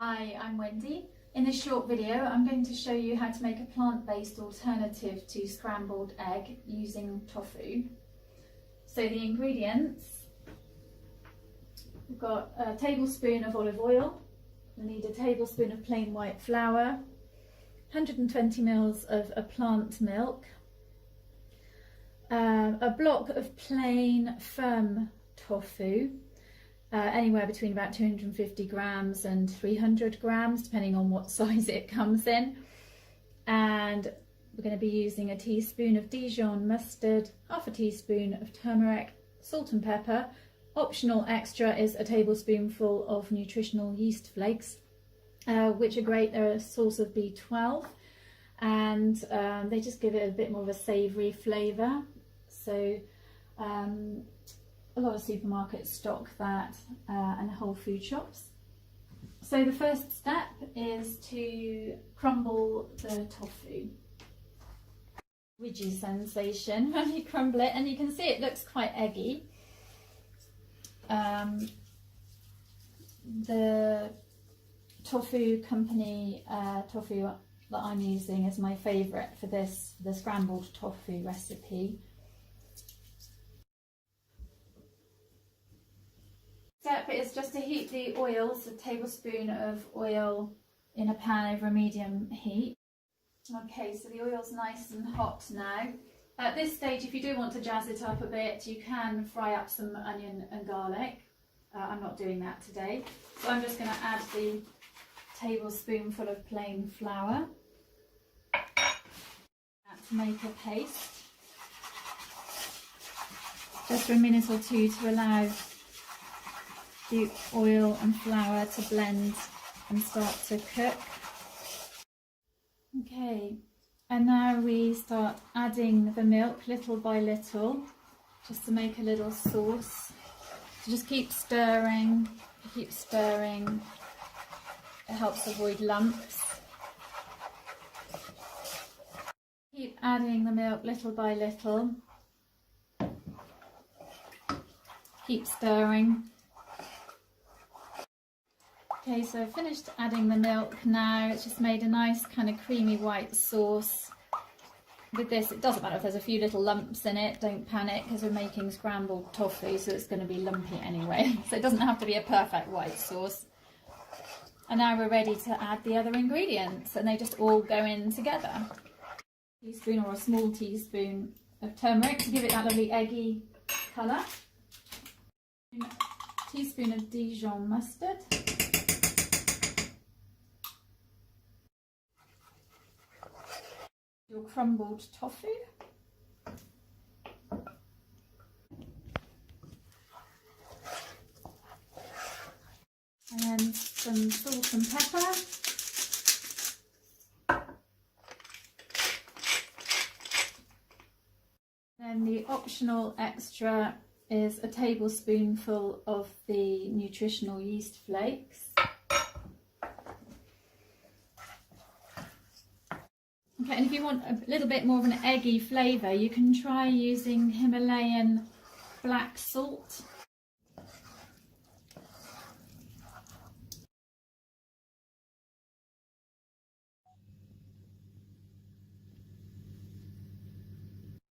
Hi, I'm Wendy. In this short video I'm going to show you how to make a plant-based alternative to scrambled egg using tofu. So the ingredients, we've got a tablespoon of olive oil, we need a tablespoon of plain white flour, 120 ml of a plant milk, a block of plain firm tofu, anywhere between about 250 grams and 300 grams, depending on what size it comes in. And we're going to be using a teaspoon of Dijon mustard, half a teaspoon of turmeric, salt and pepper. Optional extra is a tablespoonful of nutritional yeast flakes, which are great. They're a source of B12 and they just give it a bit more of a savoury flavour. So a lot of supermarkets stock that and whole food shops. So the first step is to crumble the tofu. Ridgy sensation when you crumble it, and you can see it looks quite eggy. The tofu company tofu that I'm using is my favourite for this, the scrambled tofu recipe. Step is just to heat the oil, so a tablespoon of oil in a pan over a medium heat. Okay, so the oil's nice and hot now. At this stage, if you do want to jazz it up a bit, you can fry up some onion and garlic. I'm not doing that today. So I'm just going to add the tablespoonful of plain flour to make a paste. Just for a minute or two to allow the oil and flour to blend and start to cook. Okay, and now we start adding the milk little by little, just to make a little sauce. So just keep stirring, it helps avoid lumps. Keep adding the milk little by little, keep stirring. Okay, so I've finished adding the milk now. It's just made a nice kind of creamy white sauce. With this, it doesn't matter if there's a few little lumps in it, don't panic, because we're making scrambled tofu, so it's going to be lumpy anyway. So it doesn't have to be a perfect white sauce. And now we're ready to add the other ingredients, and they just all go in together. A teaspoon or a small teaspoon of turmeric to give it that lovely eggy colour. A teaspoon of Dijon mustard. Your crumbled tofu, and then some salt and pepper, then the optional extra is a tablespoonful of the nutritional yeast flakes. Okay, and if you want a little bit more of an eggy flavour, you can try using Himalayan black salt.